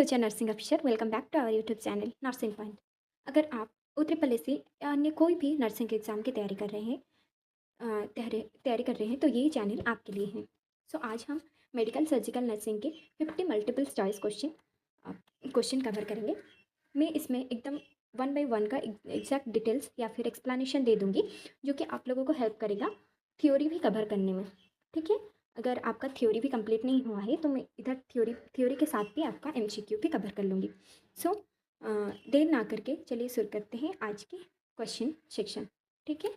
Future nursing officer, welcome back to our YouTube channel nursing point. अगर आप UTRPSC या अन्य कोई भी नर्सिंग के एग्ज़ाम की तैयारी कर रहे हैं तैयारी कर रहे हैं तो ये चैनल आपके लिए है। सो आज हम मेडिकल सर्जिकल नर्सिंग के 50 मल्टीपल चॉइस क्वेश्चन कवर करेंगे। मैं इसमें एकदम वन बाय वन का एग्जैक्ट डिटेल्स या फिर एक्सप्लेनेशन दे दूँगी, जो कि आप लोगों को हेल्प करेगा थ्योरी भी कवर करने में। ठीक है, अगर आपका थ्योरी भी कंप्लीट नहीं हुआ है तो मैं इधर थ्योरी के साथ भी आपका MCQ भी कवर कर लूँगी। सो देर ना करके चलिए शुरू करते हैं आज की क्वेश्चन सेक्शन। ठीक है,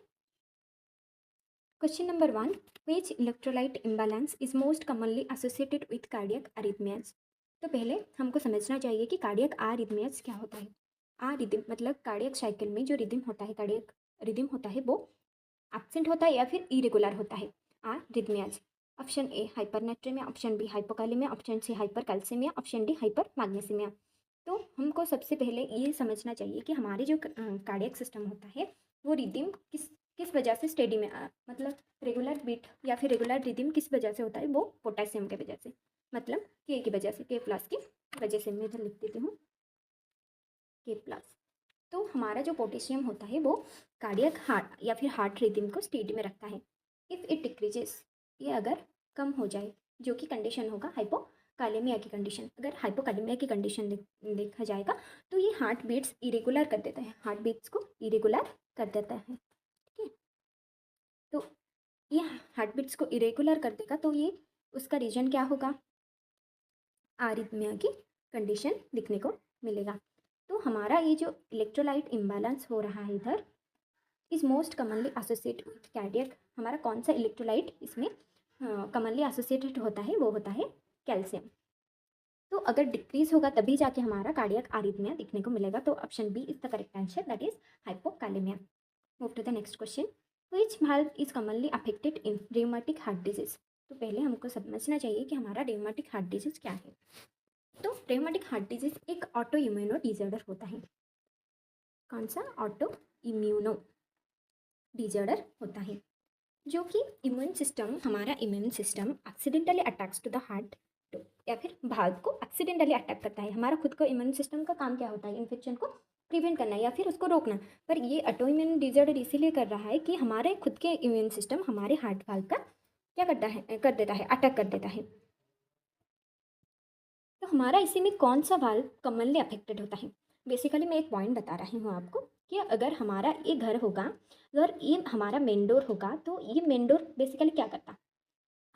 question number 1, which electrolyte imbalance is most commonly associated with cardiac अरिथमियाज। तो पहले हमको समझना चाहिए कि कार्डियक अरिथमियाज क्या होता है। रिदम मतलब कार्डियक साइकिल में जो रिदम होता है, कार्डियक रिदम होता है, वो एब्सेंट होता है या फिर इरेगुलर होता है। Arrhythmias, option A hypernatraemia, option B hypokalaemia, option C hypercalcaemia, option D hypermagnesaemia. तो हमको सबसे पहले ये समझना चाहिए कि हमारे जो कार्डियक सिस्टम होता है वो रिदम किस किस वजह से स्टेडी में मतलब रेगुलर बीट या फिर रेगुलर रिदम किस वजह से होता है, वो पोटेशियम के वजह से, मतलब के की वजह से, के प्लस की वजह से। मैं इधर लिख देती हूँ के प्लस। तो हमारा जो पोटेशियम होता है वो कार्डियक हार्ट या फिर हार्ट रिदम को स्टेडी में रखता है। इफ़ इट डिक्रीजेस, ये अगर कम हो जाए, जो कि कंडीशन होगा हाइपोकालेमिया की कंडीशन। अगर हाइपोकालेमिया की कंडीशन देखा जाएगा तो ये हार्ट बीट्स इरेगुलर कर देता है, हार्ट बीट्स को इरेगुलर कर देता है। ठीक है, तो ये हार्ट बीट्स को इरेगुलर कर देगा तो ये उसका रीजन क्या होगा, आरिथमिया की कंडीशन दिखने को मिलेगा। तो हमारा ये जो इलेक्ट्रोलाइट इम्बैलेंस हो रहा है इधर is most commonly associate with cardiac. हमारा कौन सा इलेक्ट्रोलाइट इसमें कॉमनली एसोसिएटेड होता है, वो होता है कैल्शियम। तो अगर डिक्रीज होगा तभी जाके हमारा कार्डियक आरिथमिया दिखने को मिलेगा। तो option B is the correct answer, that is hypokalaemia. Move to the next question, which valve is commonly affected in rheumatic heart disease. तो पहले हमको समझना चाहिए कि हमारा रियूमेटिक हार्ट डिजीज क्या है। तो रियूमेटिक हार्ट डिजीज एक ऑटो इम्यूनो डिजॉर्डर होता है। कौन सा? ऑटो इम्यूनो डिजॉर्डर होता है, जो कि हमारा immune system accidentally attacks to the heart, या फिर भाग को एक्सीडेंटली अटैक करता है। हमारा खुद को इम्यून सिस्टम का काम क्या होता है, इन्फेक्शन को प्रिवेंट करना या फिर उसको रोकना। पर ये ऑटो इम्यून डिजॉर्डर इसीलिए कर रहा है कि हमारे खुद के इम्यून सिस्टम हमारे हार्ट वाल्व का क्या करता है, कर देता है, अटैक कर देता है। तो हमारा इसी में कौन सा वाल्व कॉमनली अफेक्टेड होता है। बेसिकली मैं एक पॉइंट बता रही हूँ आपको कि अगर हमारा ये घर होगा, अगर ये हमारा मेन डोर होगा, तो ये मेन डोर बेसिकली क्या करता,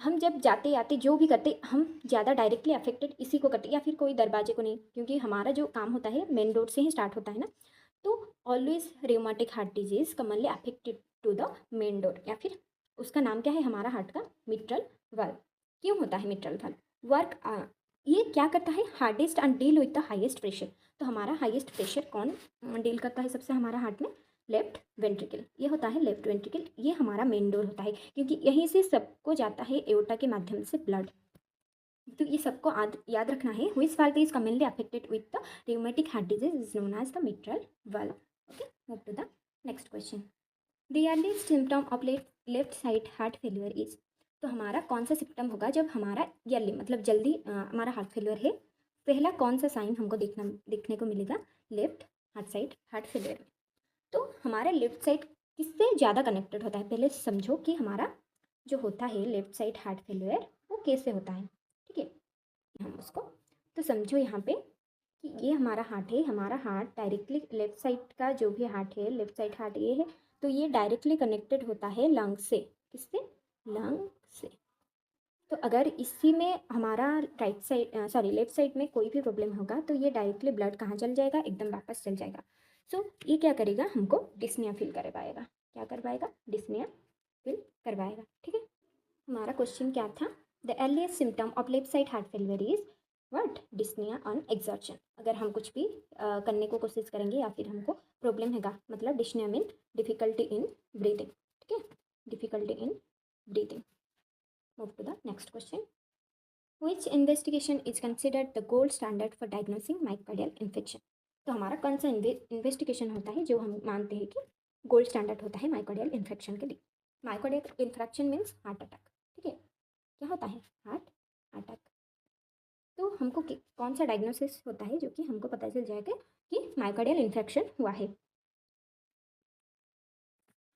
हम जब जाते आते जो भी करते हम ज़्यादा डायरेक्टली अफेक्टेड इसी को करते या फिर कोई दरवाजे को नहीं, क्योंकि हमारा जो काम होता है मेन डोर से ही स्टार्ट होता है ना। तो always rheumatic heart disease commonly affected to the main door, या फिर उसका नाम क्या है हमारा हार्ट का, मिट्रल वाल्व। क्यों होता है मिट्रल वाल्व वर्क, ये क्या करता है, hardest and deal with the highest pressure. तो हमारा हाईएस्ट प्रेशर कौन डील करता है सबसे हमारा हार्ट में, लेफ्ट वेंट्रिकल। ये होता है लेफ्ट वेंट्रिकल, ये हमारा मेन डोर होता है, क्योंकि यहीं से सबको जाता है एओर्टा के माध्यम से ब्लड। तो ये सबको याद रखना है। Which valve is commonly affected with the rheumatic heart disease is known as the mitral valve. Okay, move to the next question, the earliest symptom of left side heart failure is. तो हमारा कौन सा symptom होगा जब हमारा early मतलब जल्दी हमारा हार्ट फेलियर है, पहला कौन सा साइन हमको देखने को मिलेगा left heart side heart failure में। तो हमारा लेफ्ट साइड किससे ज़्यादा कनेक्टेड होता है, पहले समझो कि हमारा जो होता है लेफ्ट साइड हार्ट फेलियर वो कैसे होता है। ठीक है, हम उसको तो समझो यहाँ पे कि ये हमारा हार्ट है, हमारा हार्ट डायरेक्टली लेफ्ट साइड का जो भी हार्ट है, लेफ्ट साइड हार्ट ये है, तो ये डायरेक्टली कनेक्टेड होता है लंग से। किससे? लंग से। तो अगर इसी में हमारा right side sorry left side में कोई भी प्रॉब्लम होगा तो ये डायरेक्टली ब्लड कहाँ चल जाएगा, एकदम वापस चल जाएगा। सो ये क्या करेगा, हमको डिस्निया फील करवाएगा। क्या करवाएगा? डिस्निया फील करवाएगा। ठीक है, हमारा क्वेश्चन क्या था, the earliest symptom of left side heart failure is what, dyspnoea on exertion. अगर हम कुछ भी करने को कोशिश करेंगे या फिर हमको प्रॉब्लम हैगा, मतलब dyspnoea mean difficulty in breathing. ठीक है, difficulty in breathing. Move to the next question, which investigation is considered the gold standard for diagnosing myocardial infection. तो हमारा कौन सा इन्वेस्टिगेशन होता है जो हम मानते हैं कि गोल्ड स्टैंडर्ड होता है माइकार्डियल इन्फेक्शन के लिए। Myocardial infection means heart attack. ठीक है, क्या होता है, हार्ट अटैक। तो हमको कौन सा डायग्नोसिस होता है जो कि हमको पता चल जाएगा कि मायोकार्डियल इन्फेक्शन हुआ है।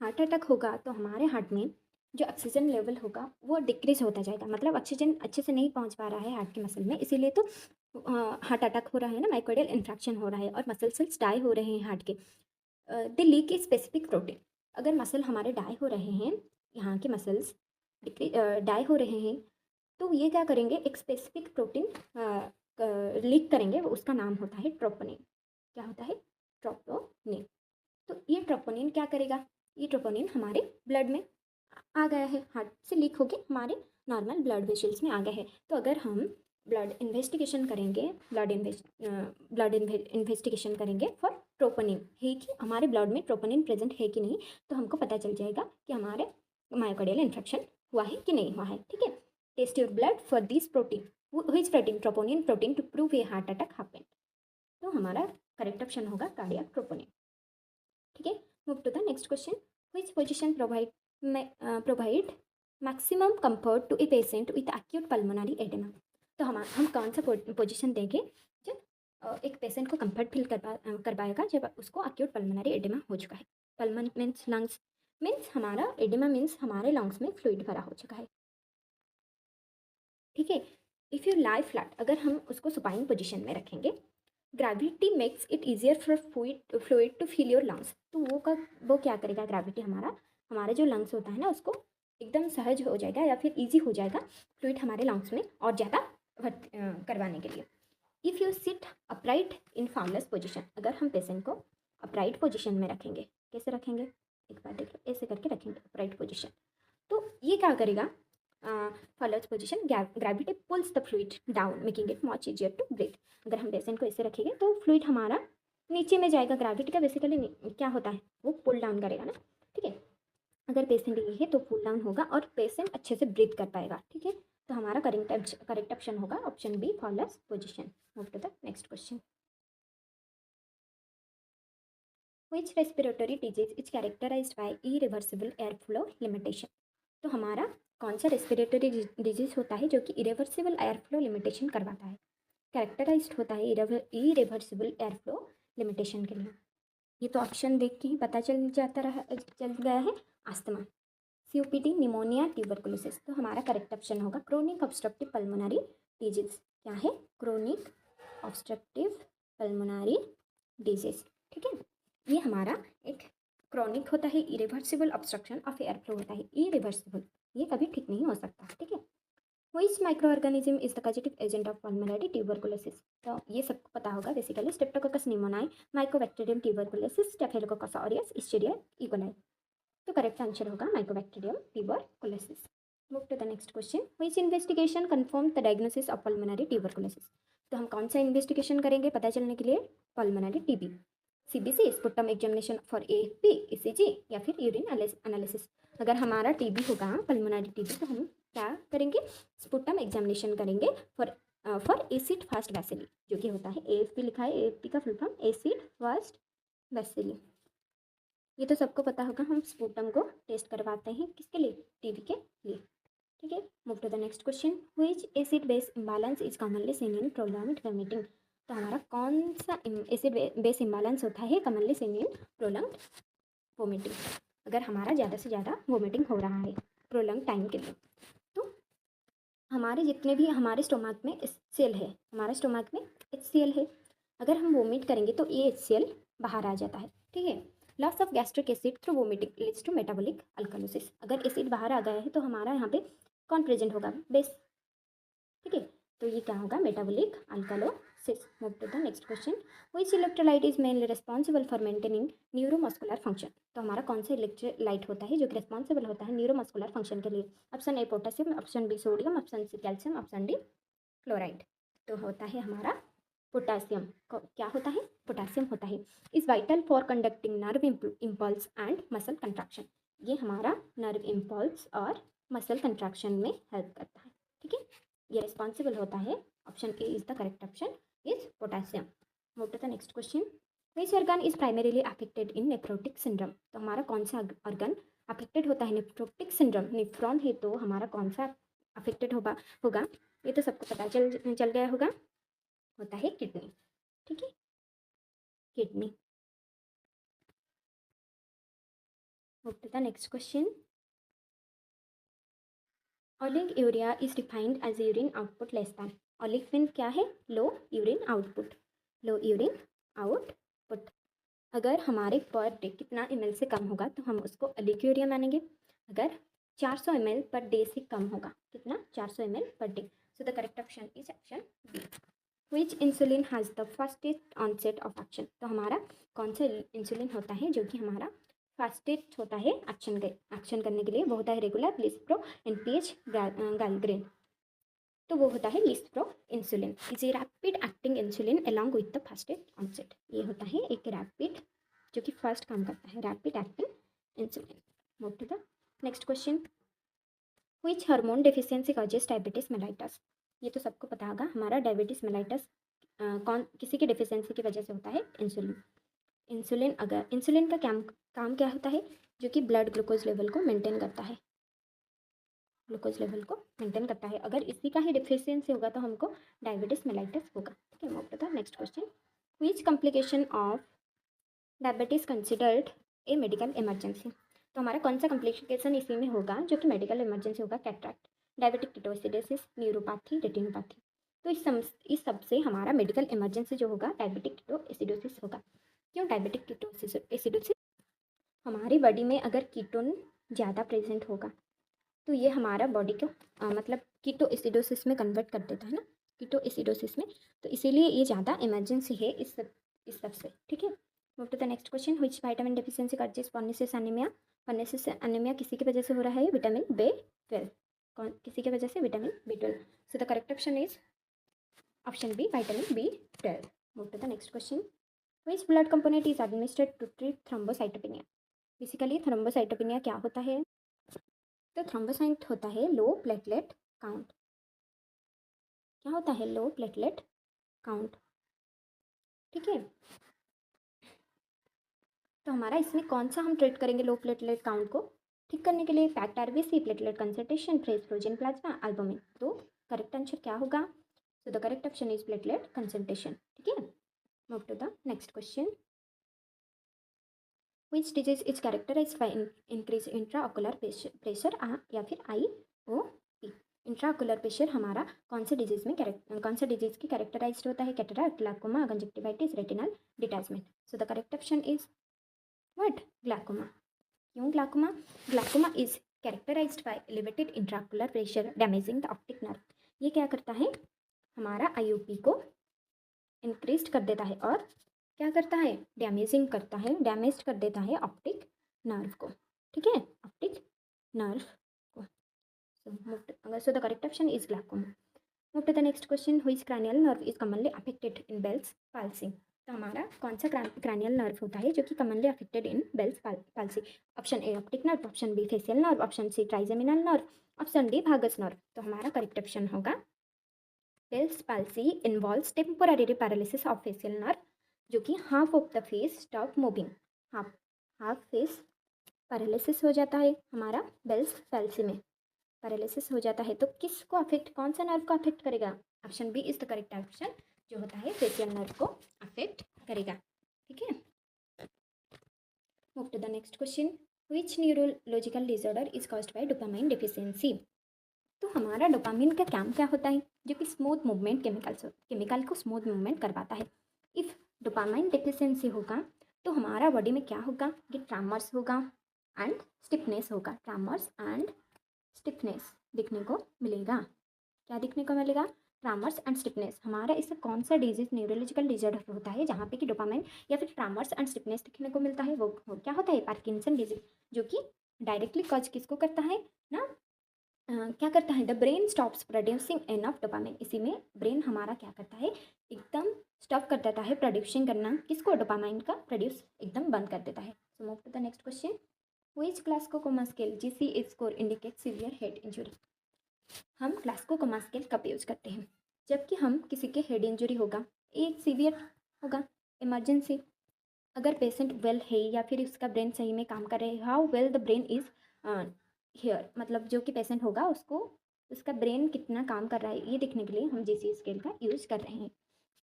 हार्ट अटैक होगा तो हमारे हार्ट में जो ऑक्सीजन लेवल होगा वो डिक्रीज होता जाएगा, मतलब ऑक्सीजन अच्छे से नहीं पहुंच पा रहा है हार्ट के मसल में, इसीलिए तो हार्ट अटैक हो रहा है ना, माइकोडियल इन्फेक्शन हो रहा है और मसल सेल्स डाई हो रहे हैं हार्ट के। दे लीक ए स्पेसिफिक प्रोटीन। अगर मसल हमारे डाई हो रहे हैं, यहाँ के मसल्स डाई हो रहे हैं, तो ये क्या करेंगे, एक स्पेसिफिक प्रोटीन लीक करेंगे, उसका नाम होता है ट्रोपोनिन। क्या होता है? ट्रोपोनिन। तो ये ट्रोपोनिन क्या करेगा, ये ट्रोपोनिन हमारे ब्लड में आ गया है, हार्ट से लीक होके हमारे नॉर्मल ब्लड वेसल्स में आ गया है। तो अगर हम ब्लड इन्वेस्टिगेशन करेंगे, ब्लड इन्वेस्टिगेशन करेंगे फॉर ट्रोपोनिन है कि हमारे ब्लड में ट्रोपोनिन प्रेजेंट है कि नहीं, तो हमको पता चल जाएगा कि हमारे मायोकार्डियल इन्फेक्शन हुआ है कि नहीं हुआ है। ठीक है, test your blood for this protein, which protein, troponin protein, to prove a heart attack happened. तो हमारा करेक्ट ऑप्शन होगा कार्डियक ट्रोपोनिन। ठीक है, move to the next question. Which position provide maximum comfort to a patient with acute pulmonary oedema. तो हम कौन सा position देंगे जब एक पेशेंट को कंफर्ट फील कर पाएगा जब उसको एक्यूट पल्मोनरी एडेमा हो चुका है। पल्मन मीन्स लंग्स, मीन्स हमारा एडेमा मीन्स हमारे लंग्स में फ्लूइड भरा हो चुका है। ठीक है, इफ़ यू लाई फ्लैट, अगर हम उसको सुपाइन पोजीशन में रखेंगे, gravity makes it easier for fluid to fill your lungs. तो वो क्या करेगा, ग्रेविटी हमारा जो लंग्स होता है ना, उसको एकदम सहज हो जाएगा या फिर इजी हो जाएगा फ्लूइड हमारे लंग्स में और ज़्यादा करवाने के लिए। If you sit upright in Fowler's position, अगर हम पेशेंट को अपराइट पोजिशन में रखेंगे, कैसे रखेंगे, एक बार देखो, ऐसे करके रखेंगे अपराइट पोजिशन, तो ये क्या करेगा, Fowler's position, gravity pulls the fluid down making it much easier to breathe. अगर हम पेशेंट को ऐसे रखेंगे तो फ्लूइड हमारा नीचे में जाएगा, ग्रेविटी का बेसिकली क्या होता है, वो पुल डाउन करेगा ना। ठीक है, अगर पेशेंट ये है तो पुल डाउन होगा और पेशेंट अच्छे से ब्रीथ कर पाएगा। ठीक है, तो हमारा करेक्ट ऑप्शन होगा option B, Fowler's position. Move to the next question. Which respiratory disease is characterized by irreversible airflow limitation? तो हमारा कौन सा रेस्पिरेटरी डिजीज होता है जो कि इरिवर्सिबल एयरफ्लो लिमिटेशन करवाता है, कैरेक्टराइज्ड होता है इरिवर्सिबल एयरफ्लो लिमिटेशन के लिए। ये तो ऑप्शन देख के ही पता चल गया है, अस्थमा, सीओपीडी, निमोनिया, ट्यूबरकुलोसिस। तो हमारा करेक्ट ऑप्शन होगा क्रोनिक ऑब्स्ट्रक्टिव पल्मोनरी डिजीज। क्या है, क्रोनिक ऑब्स्ट्रक्टिव पल्मोनरी डिजीज। ठीक है, ये हमारा एक क्रॉनिक होता है, irreversible obstruction of air flow होता है, इरिवर्सिबल, ये कभी ठीक नहीं हो सकता। ठीक है, which microorganism is the positive agent of pulmonary tuberculosis. तो ये सबको पता होगा basically, streptococcus pneumoniae, mycobacterium tuberculosis, staphylococcus aureus, Escherichia E coli. तो करेक्ट आंसर होगा mycobacterium tuberculosis. Move to the next question. Which investigation confirm the diagnosis of pulmonary tuberculosis. तो हम कौन सा इन्वेस्टिगेशन करेंगे पता चलने के लिए, pulmonary TB, CBC, sputum examination for AFP, ECG या फिर यूरिन एनालिसिस। अगर हमारा टीबी होगा, पल्मोनरी टीबी, तो हम क्या करेंगे, स्पुटम एग्जामिनेशन करेंगे फॉर एसिड फास्ट वैसिली, जो कि होता है एएफपी, लिखा है एएफपी का full form acid fast Vasily. ये तो सबको पता होगा, हम स्पुटम को टेस्ट करवाते हैं किसके लिए, टीबी के लिए। ठीक है, move to the next question. Which acid base imbalance is commonly seen in prolonged vomiting. तो हमारा कौन सा एसिड बेस इम्बैलेंस होता है commonly seen in prolonged vomiting, अगर हमारा ज़्यादा से ज़्यादा वोमिटिंग हो रहा है प्रोलॉन्ग टाइम के लिए। तो हमारे जितने भी हमारे स्टोमक में HCl है, हमारे स्टोमक में HCl है, अगर हम वोमिट करेंगे तो ये HCl बाहर आ जाता है। ठीक है, loss of gastric acid through vomiting leads to metabolic alkalosis. अगर एसिड बाहर आ गया है तो हमारा यहाँ पे कौन प्रेजेंट होगा, बेस। ठीक है, तो ये क्या होगा, metabolic alkalosis. Move to the next question. Which electrolyte is mainly responsible for maintaining neuromuscular function. तो हमारा कौन सा इलेक्ट्रोलाइट होता है जो कि रिस्पॉन्सिबल होता है न्यूरोमस्कुलर फंक्शन के लिए। Option A potassium, option B sodium, option C calcium, option D chloride. तो होता है हमारा पोटेशियम। क्या होता है, पोटेशियम होता है। Is vital for conducting nerve impulse and muscle contraction. ये हमारा नर्व इम्पल्स और मसल कंट्रैक्शन में हेल्प करता है। ठीक है, ये रिस्पॉन्सिबल होता है, option A is the correct option, is potassium. Move to the next question. Which organ is primarily affected in nephrotic syndrome. तो हमारा कौन सा ऑर्गन अफेक्टेड होता है नेफ्रोटिक सिंड्रोम, नेफ्रॉन है तो हमारा कौन सा अफेक्टेड होगा ये तो सबको पता चल गया होगा, होता है किडनी। ठीक है, kidney. Okay, the next question. Oliguria is defined as urine output less than. Oligo mean क्या है? Low urine output, low urine output. अगर हमारे पर डे कितना ml से कम होगा तो हम उसको ओलिग यूरिया मानेंगे। अगर 400 ml पर डे से कम होगा, कितना? 400 ml पर day. So the correct option is option B. Which insulin has the fastest onset of action. तो हमारा कौन सा इंसुलिन होता है जो कि हमारा फास्टेस्ट होता है एक्शन करने के लिए? वो होता है रेगुलर, लिस्प्रो, एनपीएच, गालग्रेन। तो वो होता है lispro insulin. Is a rapid acting insulin along with the fastest onset. ये होता है एक रैपिड जो कि फास्ट काम करता है, rapid acting insulin. Move to the next question. Which hormone deficiency causes diabetes mellitus. ये तो सबको पता होगा, हमारा डायबिटीज मेलाइटस कौन किसी की डिफिशियंसी की वजह से होता है? इंसुलिन। इंसुलिन का काम क्या होता है? जो कि ब्लड ग्लूकोज लेवल को मेंटेन करता है, ग्लूकोज लेवल को मेंटेन करता है। अगर इसी का ही डिफिशियंसी होगा तो हमको डायबिटीज मेलाइटस होगा। ठीक है, move to the next question. Which complication of diabetes considered a medical emergency. तो हमारा कौन सा कॉम्प्लिकेशन इसी में होगा जो कि मेडिकल इमरजेंसी होगा? Cataract, diabetic ketoacidosis, neuropathy, retinopathy. तो इस सब से हमारा मेडिकल इमरजेंसी जो होगा डायबिटिक कीटोएसिडोसिस होगा। क्यों डायबिटिक कीटोएसिडोसिस? हमारी बॉडी में अगर कीटोन ज़्यादा प्रेजेंट होगा तो ये हमारा बॉडी को मतलब कीटोएसिडोसिस में कन्वर्ट कर देता है ना, कीटोएसिडोसिस में। तो इसीलिए ये ज़्यादा इमरजेंसी है इस सब से। ठीक है, move to the next question. Which vitamin deficiency causes pernicious anaemia. Pernicious anaemia किसी की वजह से हो रहा है? Vitamin B12। कौन किसी की वजह से? Vitamin B12। So the correct option is option B, vitamin B12। Move to the next question. Which blood component is administered to treat thrombocytopenia. Basically thrombocytopenia क्या होता है? तो थ्रोम्बोसाइट होता है लो प्लेटलेट काउंट। क्या होता है? Low platelet count. ठीक है, तो हमारा इसमें कौन सा हम ट्रीट करेंगे लो प्लेटलेट काउंट को ठीक करने के लिए? Packed RBC, platelet concentration, fresh frozen plasma, albumin. तो करेक्ट आंसर क्या होगा? So the correct option is platelet concentration. ठीक है, move to the next question. Which disease is characterize by increase intraocular pressure या फिर IOP। इंट्राओकुलर प्रेशर हमारा कौन से डिजीज में कौन से डिजीज की कैरेक्टराइज होता है? Cataract, glaucoma, conjunctivitis, retinal detachment. So the correct option is what? Glaucoma. क्यों glaucoma? Glaucoma is characterised by elevated intraocular pressure damaging the optic nerve. ये क्या करता है? हमारा IOP को इंक्रीज कर देता है और क्या करता है? डैमेजिंग करता है, डैमेज कर देता है ऑप्टिक नर्व को। ठीक है, ऑप्टिक नर्व को। So the correct option is glaucoma. Move to the next question. Which cranial nerve is commonly affected in Bell's palsy. तो हमारा कौन सा क्रैनियल नर्व होता है जो कि commonly affected in Bell's palsy? Option A optic nerve, option B facial nerve, option C trigeminal nerve, option D vagus nerve. तो हमारा करेक्ट ऑप्शन होगा Bell's palsy involves temporary paralysis of facial nerve, जो कि half of the face stop moving. Half face paralysis हो जाता है हमारा Bell's palsy में, पैरालिसिस हो जाता है तो किसको अफेक्ट, कौन सा नर्व को अफेक्ट करेगा? Option B is the correct option, जो होता है फेशियल नर्व को अफेक्ट करेगा। ठीक है, move to the next question. Which neurological disorder is caused by dopamine deficiency. तो हमारा डोपामिन का काम क्या होता है? जो कि स्मूथ मूवमेंट केमिकल को स्मूथ मूवमेंट करवाता है। इफ़ डोपामाइन डेफिशिएंसी होगा तो हमारा बॉडी में क्या होगा? कि ट्रैमर्स होगा एंड स्टिफनेस होगा। ट्रैमर्स एंड स्टिफनेस दिखने को मिलेगा। क्या दिखने को मिलेगा? ट्रैमर्स एंड स्टिफनेस। हमारा इससे कौन सा डिजीज न्यूरोलॉजिकल डिसऑर्डर होता है जहाँ पे कि डोपामाइन या फिर ट्रैमर्स एंड स्टिफनेस दिखने को मिलता है? वो क्या होता है? पार्किंसन डिजीज, जो कि डायरेक्टली कॉज किसको करता है ना? क्या करता है? The brain stops producing enough dopamine. इसी में ब्रेन हमारा क्या करता है? एकदम स्टॉप कर देता है प्रोड्यूसिंग करना, किसको? डोपामाइन का प्रोड्यूस एकदम बंद कर देता है। So move to the next question. Which Glasgow coma scale GCA score indicate severe head injury. हम ग्लास्कोकोमा स्केल कब यूज करते हैं? जबकि हम किसी के हेड इंजुरी होगा, एक सीवियर होगा, इमरजेंसी, अगर पेशेंट वेल है या फिर उसका ब्रेन सही में काम कर रहे हैं, how well the brain is here, मतलब जो कि पेशेंट होगा उसको उसका ब्रेन कितना काम कर रहा है ये देखने के लिए हम जीसी स्केल का यूज़ कर रहे हैं।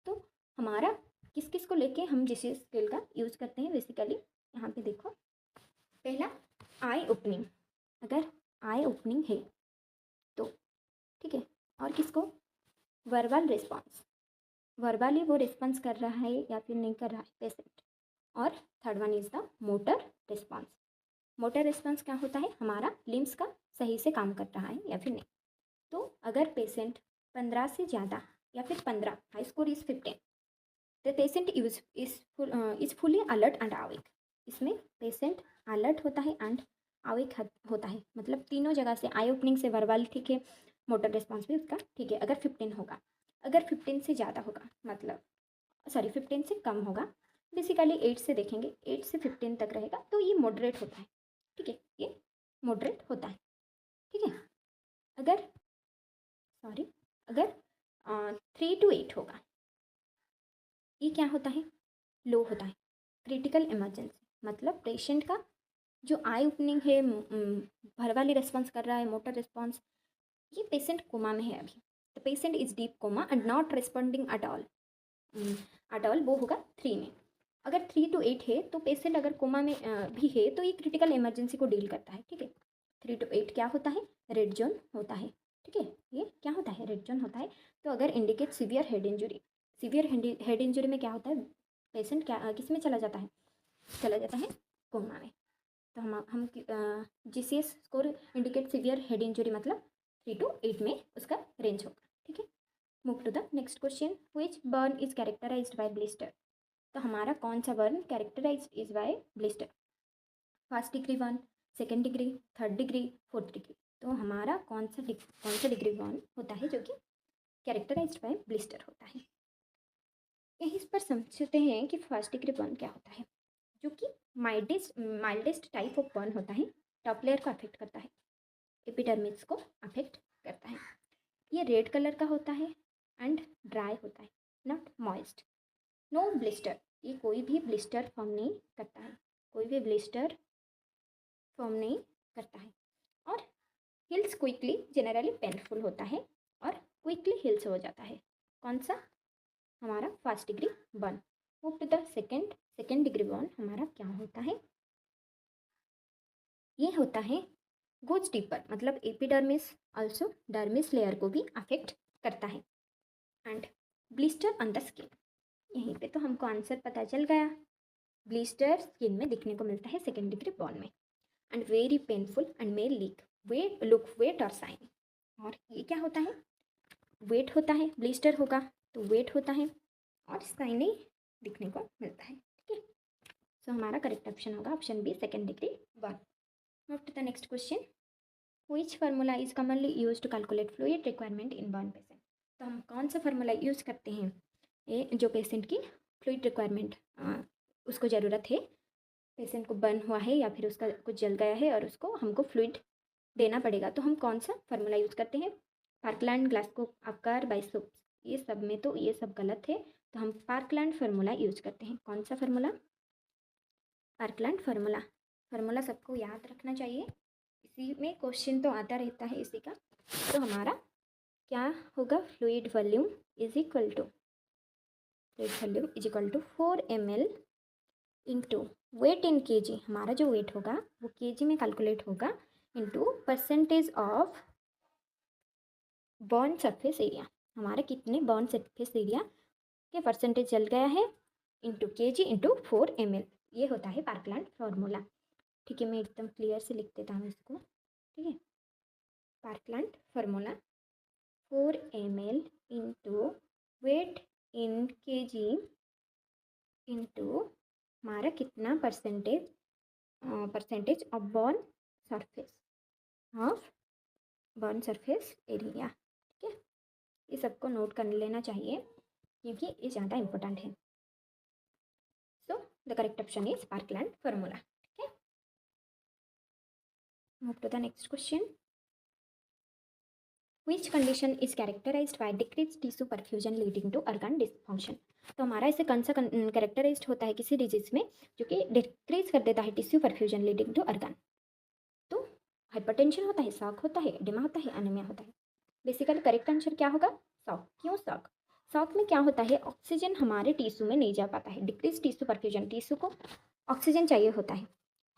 तो हमारा किस किस को लेके हम जीसी स्केल का यूज़ करते हैं बेसिकली, यहाँ पे देखो, पहला आई ओपनिंग, अगर आई ओपनिंग है तो ठीक है, और किसको, वर्बल रिस्पॉन्स, वर्बली वो रिस्पॉन्स कर रहा है या फिर नहीं कर रहा है पेशेंट, और third one is the motor response. Motor response क्या होता है, हमारा लिम्स का सही से काम कर रहा है या फिर नहीं। तो अगर पेशेंट 15 से ज़्यादा या फिर 15, high score is 15, the patient is fully alert and awake. इसमें पेशेंट अलर्ट होता है एंड अवेक होता है, मतलब तीनों जगह से, आई ओपनिंग से वर्बल ठीक है, मोटर रिस्पॉन्स भी उसका ठीक है। अगर 15 होगा, अगर 15 से ज़्यादा होगा, मतलब सॉरी 15 से कम होगा, बेसिकली 8 से देखेंगे, 8 से 15 तक रहेगा तो ये मॉडरेट होता है, ठीक है, ये मॉडरेट होता है, ठीक है। अगर सॉरी अगर 3 to 8 होगा, ये क्या होता है, लो होता है, क्रिटिकल इमरजेंसी, मतलब पेशेंट का जो आई ओपनिंग है, वर्बली रिस्पॉन्स कर रहा है, मोटर रिस्पॉन्स, ये पेशेंट कोमा में है अभी, the patient is deep coma and not responding at all, वो होगा 3 में। अगर 3 to 8 है तो पेशेंट अगर कोमा में भी है तो ये क्रिटिकल इमरजेंसी को डील करता है, ठीक है। 3 to 8 क्या होता है, रेड जोन होता है, ठीक है, ये क्या होता है, रेड जोन होता है। तो अगर indicate severe head injury, severe head injury में क्या होता है, पेशेंट क्या किस में चला जाता है, चला जाता है कोमा में। तो हम GCS score indicate severe head injury मतलब 3 to 8 में उसका रेंज होगा, ठीक है। Move to the next question, which burn is characterised by blister. तो हमारा कौन सा burn characterized is by blister, first degree burn, second degree, third degree, fourth degree. तो हमारा कौन सा डिग्री बर्न होता है जो कि कैरेक्टराइज्ड बाय ब्लिस्टर होता है। यहीं इस पर समझते हैं कि फर्स्ट डिग्री बर्न क्या होता है, जो कि माइल्डेस्ट टाइप ऑफ बर्न होता है, टॉप लेयर को अफेक्ट करता है, एपिडर्मिस को अफेक्ट करता है। ये रेड कलर का होता है एंड ड्राई होता है, नॉट मॉइस्ट, नो ब्लिस्टर, ये कोई भी ब्लिस्टर फॉर्म नहीं करता है, कोई भी ब्लिस्टर फॉर्म नहीं करता है। और हिल्स क्विकली, जनरली पेनफुल होता है और क्विकली हिल्स हो जाता है। कौन सा, हमारा first degree burn. Move to the second degree burn हमारा क्या होता है, ये होता है गोज डीपर, मतलब एपिडर्मिस ऑल्सो डर्मिस लेयर को भी अफेक्ट करता है and blister on the skin. यहीं पे तो हमको आंसर पता चल गया, ब्लिस्टर स्किन में दिखने को मिलता है सेकेंड डिग्री बर्न में, and very painful and may leak wet look wet और साइन। और ये क्या होता है, वेट होता है, ब्लिस्टर होगा तो वेट होता है और साइनिंग दिखने को मिलता है, ठीक है। सो हमारा करेक्ट ऑप्शन होगा option B, second degree burn. Move to the next question, which formula is commonly use to calculate fluid requirement in burn patient. तो हम कौन सा फार्मूला यूज़ करते हैं, ये जो पेशेंट की फ्लूइड रिक्वायरमेंट उसको ज़रूरत है, पेशेंट को बर्न हुआ है या फिर उसका कुछ जल गया है और उसको हमको फ्लूइड देना पड़ेगा, तो हम कौन सा फार्मूला यूज़ करते हैं, पार्कलैंड, ग्लासको, आकार, बाइसोप्स। ये सब में तो ये सब गलत है, तो हम पार्कलैंड फार्मूला यूज़ करते हैं। कौन सा फार्मूला, पार्कलैंड फार्मूला। फार्मूला सबको याद रखना चाहिए, इसी में क्वेश्चन तो आता रहता है इसी का। तो हमारा क्या होगा, fluid volume is equal to 4 ml into weight in KG, हमारा जो वेट होगा वो केजी में कैलकुलेट होगा, into percentage of burn surface area, हमारा कितने बर्न सरफेस एरिया के परसेंटेज जल गया है, इंटू केजी इंटू 4 ml, ये होता है पार्कलैंड फार्मूला, ठीक है। मैं एकदम क्लियर से लिख देता हूँ इसको, ठीक है। Parkland formula 4 ml into weight in KG into हमारा कितना percentage of burn surface area, ठीक है। ये सबको नोट कर लेना चाहिए क्योंकि ये ज़्यादा इंपॉर्टेंट है। So the correct option is Parkland formula, ठीक है। Move to the next question, which condition is characterised by decrease tissue perfusion leading to organ dysfunction. तो हमारा इसे कौन सा कैरेक्टराइज्ड होता है किसी डिजीज में जो कि डिक्रीज कर देता है tissue perfusion leading to organ. तो हाइपरटेंशन होता है, शॉक होता है, एडिमा होता है, एनीमिया होता है। बेसिकली करेक्ट आंसर क्या होगा? शॉक। क्यों शॉक? शॉक में क्या होता है, ऑक्सीजन हमारे टिश्यू में नहीं जा पाता है, डिक्रीज टिश्यू परफ्यूजन, टिश्यू को ऑक्सीजन चाहिए होता है।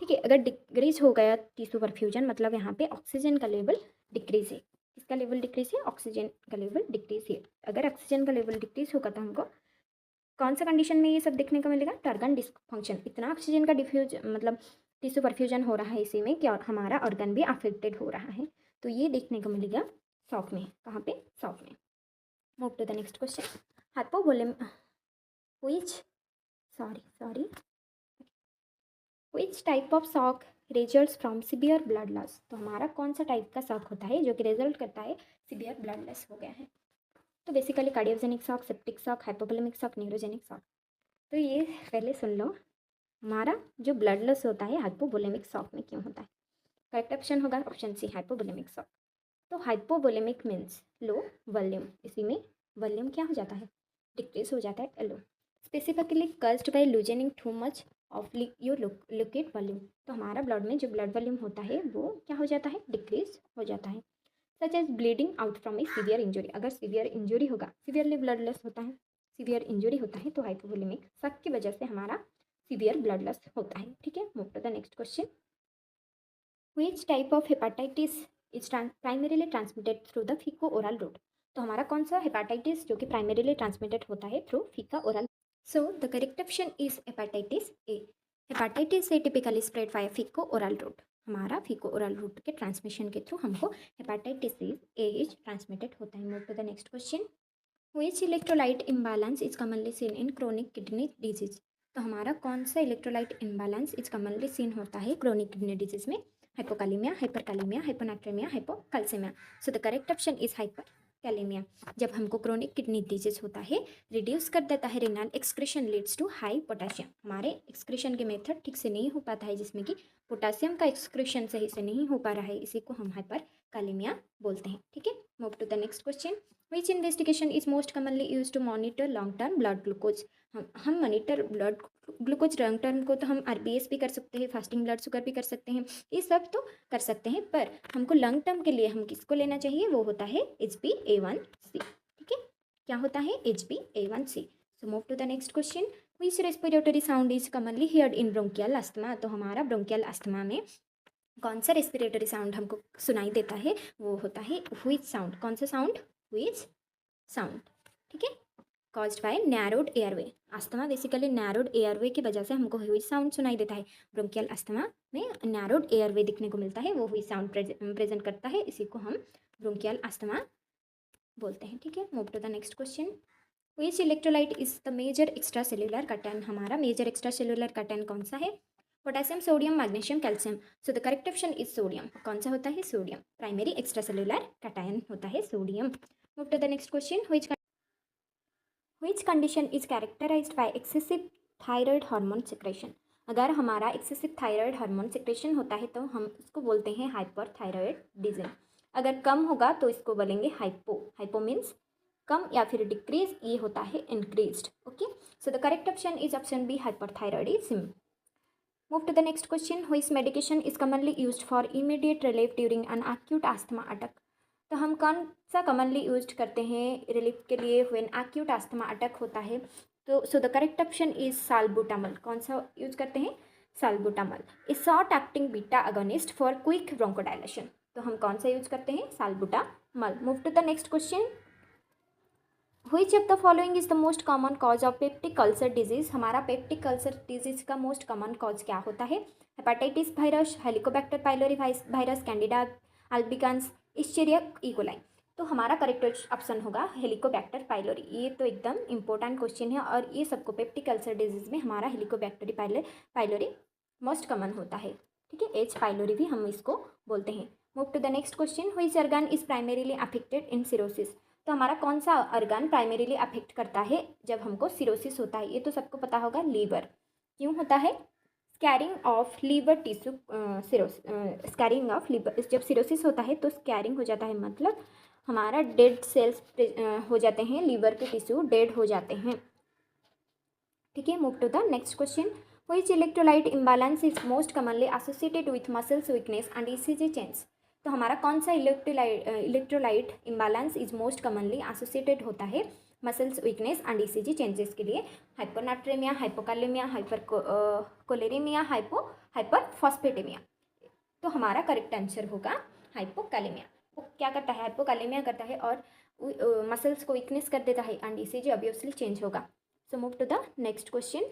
ठीक है, अगर डिक्रीज हो गया टिश्यू परफ्यूजन मतलब यहाँ पे ऑक्सीजन का लेवल डिक्रीज है। किसका लेवल डिक्रीज है? ऑक्सीजन का लेवल डिक्रीज है। अगर ऑक्सीजन का लेवल डिक्रीज होगा तो हमको कौन सा कंडीशन में ये सब देखने को मिलेगा? टर्गन डिस्फंक्शन। इतना ऑक्सीजन का डिफ्यूज मतलब टिश्यू परफ्यूजन हो रहा है इसी में कि और हमारा ऑर्गन भी अफेक्टेड हो रहा है, तो ये देखने को मिलेगा शॉक में। कहाँ पे? शॉक में। Move to the next question. Hypovolaemic which sorry which type of shock results from severe blood loss. तो हमारा कौन सा टाइप का शॉक होता है जो कि रिजल्ट करता है सीवियर ब्लड लॉस हो गया है? तो basically cardiogenic shock, septic shock, hypovolaemic shock, neurogenic shock. तो ये पहले सुन लो, हमारा जो ब्लड लॉस होता है हाइपोवोलेमिक शॉक में क्यों होता है? करेक्ट ऑप्शन होगा ऑप्शन सी, हाइपोवोलेमिक शॉक। तो हाइपोवोलेमिक मीन्स लो वॉल्यूम, इसी में वॉल्यूम क्या हो जाता है? डिक्रीज हो जाता है, low. Specifically caused by loosening too much of your liquid volume. तो हमारा ब्लड में जो ब्लड वॉल्यूम होता है वो क्या हो जाता है? डिक्रीज हो जाता है। Such as bleeding out from a severe injury. अगर सीवियर इंजरी होगा, सीवियरली ब्लड लॉस होता है, सीवियर इंजरी होता है तो हाइपोवोलेमिक शॉक की वजह से हमारा सीवियर ब्लड लॉस होता है। ठीक है, move to the next question. Which type of hepatitis is primarily transmitted through the faeco oral route. तो हमारा कौन सा हेपाटाइटिस जो कि प्राइमरीली ट्रांसमिटेड होता है through faeco oral? So the correct option is hepatitis A. Hepatitis A typically spread by faeco oral route. हमारा faeco oral route के ट्रांसमिशन के थ्रू हमको हेपाटाइटिस ए इज ट्रांसमिटेड होता है। Move to the next question. Which electrolyte imbalance is commonly seen in chronic kidney disease. तो हमारा कौन सा electrolyte imbalance is commonly seen होता है क्रोनिक किडनी डिजीज में? Hypokalaemia, hyperkalaemia, hyponatraemia, hypocalcaemia. So the correct option is hyperkalaemia. जब हमको chronic kidney disease होता है, रिड्यूस कर देता है renal excretion, leads to high potassium. हमारे एक्सक्रीशन के मेथड ठीक से नहीं हो पाता है, जिसमें कि पोटेशियम का एक्सक्रीशन सही से नहीं हो पा रहा है, इसी को हम हाइपरकालीमिया बोलते हैं। ठीक है, move to the next question. Which investigation is most commonly use to monitor long term blood glucose. हम monitor blood glucose long term को तो हम आरबीएस भी कर सकते हैं, फास्टिंग ब्लड शुगर भी कर सकते हैं, ये सब तो कर सकते हैं, पर हमको लॉन्ग टर्म के लिए हम किसको लेना चाहिए? वो होता है HbA1c। ठीक है, क्या होता है? HbA1c। So move to the next question. Which respiratory sound is commonly heard in bronchial asthma. तो हमारा ब्रोंकियल अस्थमा में कौन सा रेस्पिरेटरी साउंड हमको सुनाई देता है? वो होता है व्हिच साउंड। कौन सा साउंड? Which sound. ठीक है, caused by narrowed airway. Asthma basically narrowed airway की वजह से हमको व्हिच साउंड सुनाई देता है। ब्रोंकियल अस्थमा में नैरोड एयरवे दिखने को मिलता है, वो व्हिच साउंड प्रेजेंट करता है, इसी को हम ब्रोंकियल अस्थमा बोलते हैं। ठीक है, move to the next question. Which electrolyte is the major extra cellular cation. हमारा मेजर एक्स्ट्रा सेल्यूलर कैटायन कौन सा है? Potassium, sodium, magnesium, calcium. So the correct option is sodium. कौन सा होता है? Sodium. Primary extra cellular cation होता है sodium. Move to the next question. Which condition is characterised by excessive thyroid hormone secretion. अगर हमारा एक्सेसिव थायराइड हार्मोन सिक्रेशन होता है तो हम इसको बोलते हैं हाइपरथायराइडिज्म। अगर कम होगा तो इसको बोलेंगे हाइपो। हाइपो मीन्स कम या फिर डिक्रीज, ये होता है increased. Okay, so the correct option is option B, hyperthyroidism. Move to the next question. Which medication is commonly used for immediate relief during an acute asthma attack? तो हम कौन सा commonly use करते हैं relief के लिए when acute asthma attack होता है? तो so the correct option is salbutamol. कौन सा यूज करते हैं? Salbutamol. A short acting beta agonist for quick bronchodilation. तो हम कौन सा यूज करते हैं? Salbutamol. Move to the next question. Which of the following is the most common cause of peptic ulcer disease. हमारा पेप्टिक अल्सर डिजीज का most common cause क्या होता है? Hepatitis virus, helicobacter pylori virus, candida albicans, Escherichia E coli. तो हमारा correct option होगा Helicobacter pylori. ये तो एकदम इंपॉर्टेंट क्वेश्चन है, और ये सबको पेप्टिक अल्सर डिजीज में हमारा हेलिकोबैक्टर पाइलोरी मोस्ट कॉमन होता है। ठीक है, एच पाइलोरी भी हम इसको बोलते हैं। Move to the next question. Which organ is primarily affected in cirrhosis. तो हमारा कौन सा ऑर्गन प्राइमरीली अफेक्ट करता है जब हमको सिरोसिस होता है? ये तो सबको पता होगा, लीवर। क्यों होता है? Scarring of liver tissue, scarring of liver. जब सिरोसिस होता है तो स्कैरिंग हो जाता है, मतलब हमारा डेड सेल्स हो जाते हैं, लीवर के टिश्यू डेड हो जाते हैं। ठीक है, move to the next question. Which electrolyte imbalance is most commonly associated with muscles weakness and ECG change. तो हमारा कौन सा electrolyte imbalance is most commonly associated होता है muscles weakness and ECG changes के लिए? Hyponatraemia, hypokalaemia, hyper chloraemia, hyperphosphataemia. तो हमारा करेक्ट आंसर होगा हाइपोकालेमिया। वो क्या करता है? हाइपोकालेमिया करता है और मसल्स को वीकनेस कर देता है एंड ईसीजी ऑब्वियसली चेंज होगा। So move to the next question.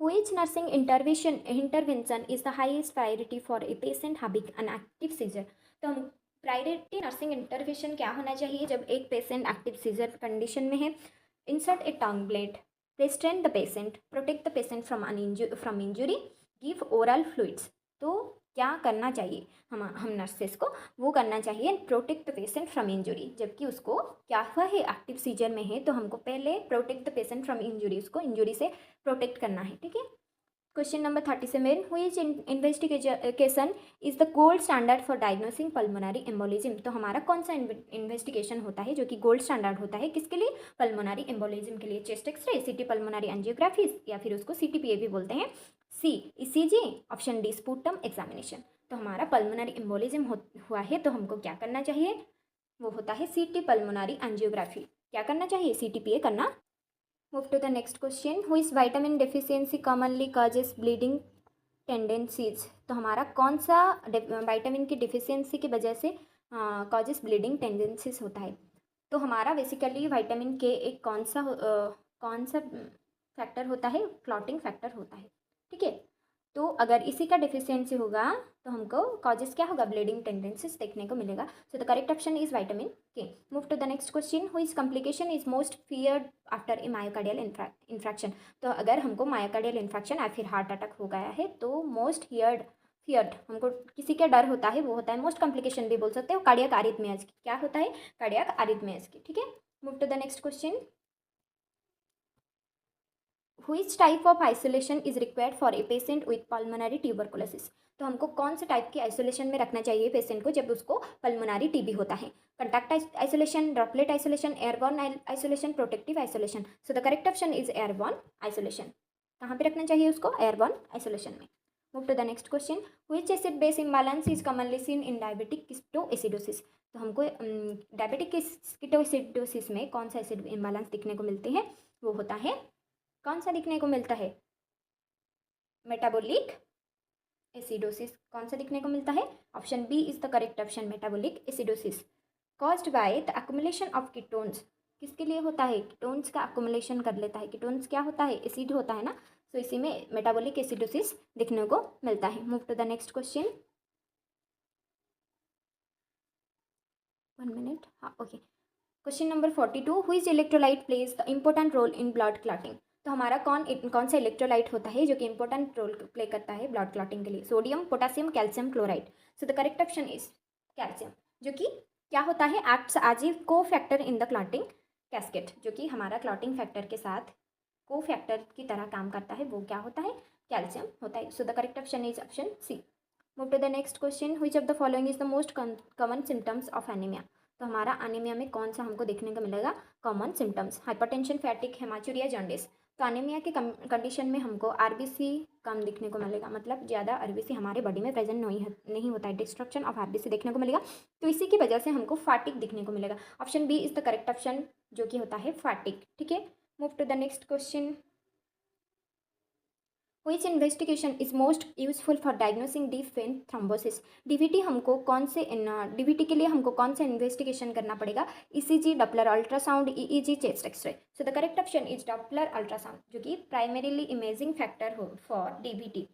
Which nursing intervention is the highest priority for a patient having an active seizure? तो हम प्रायोरिटी नर्सिंग इंटरवेंशन क्या होना चाहिए जब एक पेशेंट एक्टिव सीजर कंडीशन में है? Insert A tongue blade, restrain the patient, protect the patient from injury, give oral fluids। तो क्या करना चाहिए हम नर्सेस को? वो करना चाहिए protect the patient from injury. जबकि उसको क्या हुआ है, एक्टिव सीजर में है, तो हमको पहले protect the patient from injury, उसको इंजुरी से प्रोटेक्ट करना है। ठीक है। Question number 37, which investigation is the gold standard for diagnosing pulmonary embolism? तो हमारा कौन सा इन्वेस्टिगेशन होता है जो कि गोल्ड स्टैंडर्ड होता है किसके लिए? पल्मोनरी एम्बोलिज्म के लिए। Chest X ray, CT pulmonary angiography, या फिर उसको सीटीपीए भी बोलते हैं। C ECG, option D sputum examination. तो हमारा पल्मोनरी एम्बोलिज्म हुआ है तो हमको क्या करना चाहिए? वो होता है सीटी पल्मोनरी एंजियोग्राफी। क्या करना चाहिए? सीटीपीए करना। Move to the next question, which vitamin deficiency commonly causes bleeding tendencies? तो हमारा कौन सा विटामिन की डिफिशियंसी की वजह से कॉजेस ब्लीडिंग टेंडेंसीज होता है? तो हमारा बेसिकली विटामिन के एक कौन सा फैक्टर होता है? क्लॉटिंग फैक्टर होता है। ठीक है। तो अगर इसी का डिफिशियंसी होगा तो हमको कॉजेस क्या होगा? ब्लीडिंग टेंडेंसीज देखने को मिलेगा। So the correct option is vitamin K. Move to the next question, which complication is most feared after a myocardial infarction? तो अगर हमको मायोकार्डियल इन्फ्रैक्शन या फिर हार्ट अटैक हो गया है तो मोस्ट फियर्ड हमको किसी का डर होता है, वो होता है मोस्ट कॉम्प्लिकेशन भी बोल सकते हो, कार्डियक आरिथमियाज की। क्या होता है? कार्डियक आरिथमियाज की। ठीक है। Move to the next question, Which type of isolation is required for a patient with pulmonary tuberculosis? तो हमको कौन से टाइप की आइसोलेशन में रखना चाहिए पेशेंट को जब उसको पल्मोनरी टीबी होता है? Contact isolation, droplet isolation, airborne isolation, protective isolation. So the correct option is airborne isolation. कहाँ पे रखना चाहिए उसको? एयरबॉर्न आइसोलेशन में। Move to the next question, which acid base imbalance is commonly seen in diabetic ketoacidosis? तो हमको diabetic ketoacidosis में कौन सा एसिड इम्बैलेंस दिखने को मिलते हैं? वो होता है, कौन सा दिखने को मिलता है? Metabolic acidosis. कौन सा दिखने को मिलता है? Option B is the correct option, metabolic acidosis. Caused by the accumulation of ketones. किसके लिए होता है? कीटोन्स का अक्युमुलेशन कर लेता है। कीटोन्स क्या होता है? एसिड होता है ना। तो इसी में मेटाबॉलिक एसिडोसिस दिखने को मिलता है। Move to the next question. 1 minute. हाँ, okay. Question number 42, which electrolyte plays the important role in blood clotting? तो हमारा कौन सा इलेक्ट्रोलाइट होता है जो कि इंपॉर्टेंट रोल प्ले करता है ब्लड क्लॉटिंग के लिए? Sodium, potassium, calcium, chloride. So the correct option is calcium, जो कि क्या होता है? एक्ट्स एज ए को factor in the clotting casket. जो कि हमारा क्लॉटिंग फैक्टर के साथ को फैक्टर की तरह काम करता है, वो क्या होता है? कैल्शियम होता है। So the correct option is option C. Move to the next question, which of the following is the most common symptoms of anaemia? तो हमारा अनीमिया में कौन सा हमको देखने को मिलेगा common symptoms? Hypertension, fatigue, haematuria, jaundice. तो अनीमिया के कंडीशन में हमको आरबीसी कम दिखने को मिलेगा, मतलब ज़्यादा आरबीसी हमारे बॉडी में प्रेजेंट नहीं होता है, डिस्ट्रक्शन ऑफ आरबीसी देखने को मिलेगा। तो इसी की वजह से हमको फैटिक दिखने को मिलेगा। Option B is the correct option, जो कि होता है फैटिक। ठीक है। Move to the next question, Which investigation is most useful for diagnosing deep vein thrombosis? DVT हमको कौन से डीवीटी के लिए हमको कौन सा इन्वेस्टिगेशन करना पड़ेगा? ECG, Doppler ultrasound, EEG, chest x-ray. So the correct option is Doppler ultrasound, जो कि प्राइमरीली इमेजिंग फैक्टर हो फॉर डीवीटी।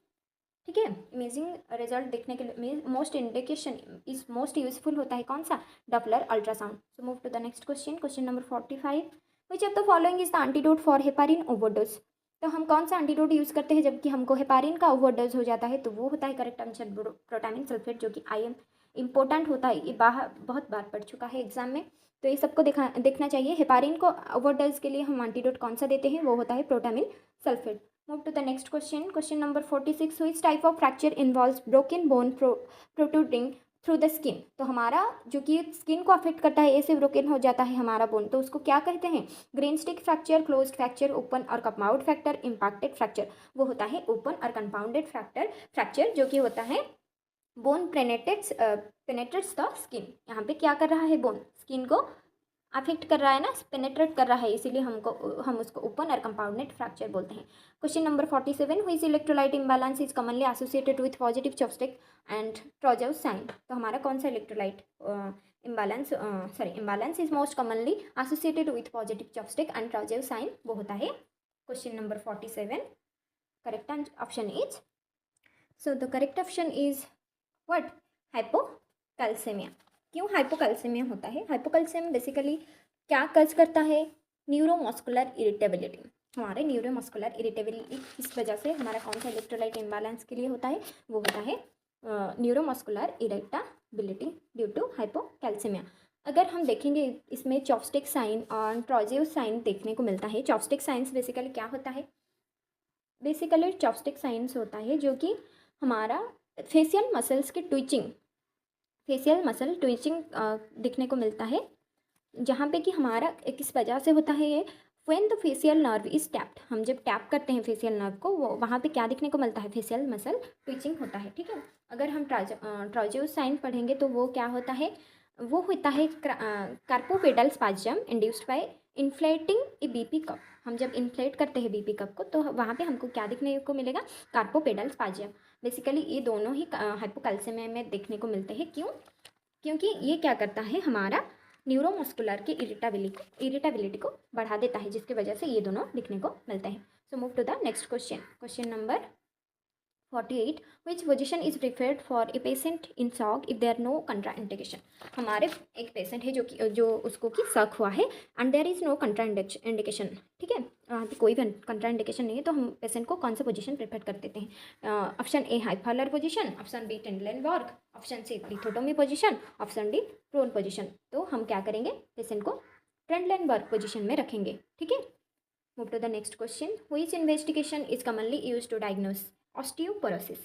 ठीक है। इमेजिंग रिजल्ट देखने के लिए most indication is most useful होता है कौन सा? Doppler ultrasound. So move to the next question, question number 45, which of the following is the antidote for heparin overdose? तो हम कौन सा एंटीडोट यूज़ करते हैं जबकि हमको हेपारिन का ओवरडोज हो जाता है? तो वो होता है करेक्ट आंसर प्रोटामिन सल्फेट, जो कि आईएम इंपॉर्टेंट होता है। ये बहुत बार पढ़ चुका है एग्जाम में, तो ये सबको देखना चाहिए। हेपारिन को ओवरडोज के लिए हम एंटीडोट कौन सा देते हैं? वो होता है protamine sulphate. Move to the next question, question number 46, which type of fracture involves broken bone protruding through the skin. तो हमारा जो कि स्किन को अफेक्ट करता है, ए से ब्रोकन हो जाता है हमारा बोन, तो उसको क्या कहते हैं? Grain stick fracture, closed fracture, open और कंपाउंड फ्रैक्चर, इम्पैक्टेड फ्रैक्चर। वो होता है ओपन और कंपाउंडेड फ्रैक्चर जो कि होता है बोन पेनेट्रेट्स द स्किन। यहाँ पे क्या कर रहा है? बोन स्किन को अफेक्ट कर रहा है ना, पेनेट्रेट कर रहा है, इसीलिए हम उसको ओपन और कंपाउंडेड फ्रैक्चर बोलते हैं। Question number 47, which electrolyte imbalance is commonly associated with positive Chvostek and Trousseau sign. तो हमारा कौन सा electrolyte imbalance is most commonly associated with positive Chvostek and Trousseau sign, वो होता है question number 47। Correct option is, so the correct option is what? Hypocalcaemia. क्यों hypocalcaemia होता है? हाइपोकैल्सेमिया बेसिकली क्या कज करता है? Neuromuscular irritability. हमारे न्यूरोमस्कुलर इरिटेबिलिटी किस वजह से, हमारा कौन सा इलेक्ट्रोलाइट इम्बैलेंस के लिए होता है? वो होता है neuromuscular irritability due to hypocalcaemia. अगर हम देखेंगे इसमें चॉपस्टिक साइन और ट्रोजेउस साइन देखने को मिलता है। चॉपस्टिक साइंस बेसिकली क्या होता है? बेसिकली चॉपस्टिक साइंस होता है जो कि हमारा फेशियल मसल्स की फेशियल मसल ट्विचिंग दिखने को मिलता है, जहाँ पे कि हमारा किस वजह से होता है ये? When the facial nerve is tapped. हम जब टैप करते हैं फेशियल नर्व को, वो वहाँ पे क्या दिखने को मिलता है? फेशियल मसल ट्विचिंग होता है, ठीक है। अगर हम ट्रोजेउस साइन पढ़ेंगे तो वो क्या होता है? वो होता है carpopedal spasm induced by inflating a BP cuff. हम जब इन्फ्लेट करते हैं बीपी कप को, तो वहाँ पे हमको क्या दिखने को मिलेगा? Carpopedal spasm. बेसिकली ये दोनों ही हाइपोकैल्सेमिया में देखने को मिलते हैं। क्यों? क्योंकि ये क्या करता है? हमारा न्यूरोमस्कुलर की इरिटेबिलिटी को बढ़ा देता है, जिसकी वजह से ये दोनों दिखने को मिलते हैं। So move to the next question. Question number 48, which position is preferred for a patient in shock if there no contraindication. हमारे एक पेशेंट है जो उसको कि शक हुआ है and there is no contraindication, ठीक है, वहाँ पे कोई भी कंट्राइंडिकेशन नहीं है, तो हम पेशेंट को कौन सा पोजीशन प्रेफर कर देते हैं? Option A high Fowler position, option B Trendelenburg, option C lithotomy position, option D prone position. तो हम क्या करेंगे? पेशेंट को टेंडलेनबर्ग पोजीशन में रखेंगे, ठीक है। Move to the next question, which investigation is commonly used to diagnose osteoporosis.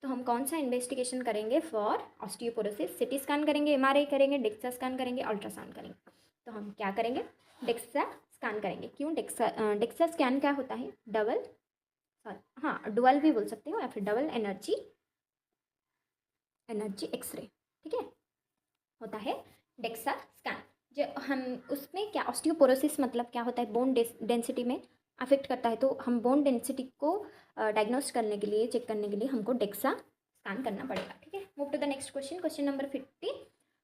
तो हम कौन सा इन्वेस्टिगेशन करेंगे फॉर ऑस्टियोपोरोसिस? सिटी स्कैन करेंगे, एमआरआई करेंगे, डेक्सा स्कैन करेंगे, अल्ट्रासाउंड करेंगे। तो हम क्या करेंगे? डेक्सा स्कैन करेंगे। क्यों? डेक्सा स्कैन क्या होता है? डुअल भी बोल सकते हो, या फिर डबल एनर्जी एक्सरे, ठीक है, होता है डेक्सा स्कैन। जो हम उसमें क्या, ऑस्टियोपोरोसिस मतलब क्या होता है? बोन डेंसिटी में अफेक्ट करता है, तो हम बोन डेंसिटी को डायग्नोस करने के लिए, चेक करने के लिए हमको डेक्सा स्कैन करना पड़ेगा, ठीक है। Move to the next question. Question number 50,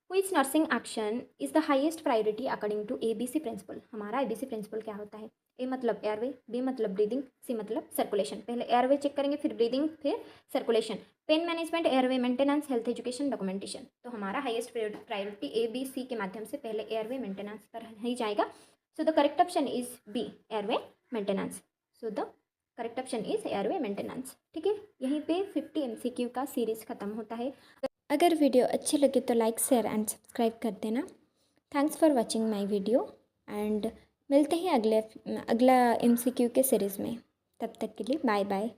which nursing action is the highest priority according to ABC principle. हमारा ABC प्रिंसिपल क्या होता है? ए मतलब एयरवे, बी मतलब ब्रीदिंग, सी मतलब सर्कुलेशन। पहले एयरवे चेक करेंगे, फिर ब्रीदिंग, फिर circulation. Pain management, airway maintenance, health education, documentation. तो हमारा हाईएस्ट प्रायोरिटी ABC के माध्यम से पहले एयरवे मेंटेनेंस पर ही जाएगा। So the correct option is B, airway maintenance. So the correct option is airway maintenance, ठीक है। यहीं पे 50 MCQ का सीरीज खत्म होता है। अगर वीडियो अच्छी लगे तो लाइक, शेयर एंड सब्सक्राइब कर देना। Thanks for watching my video and मिलते हैं अगला MCQ के सीरीज़ में। तब तक के लिए बाय बाय।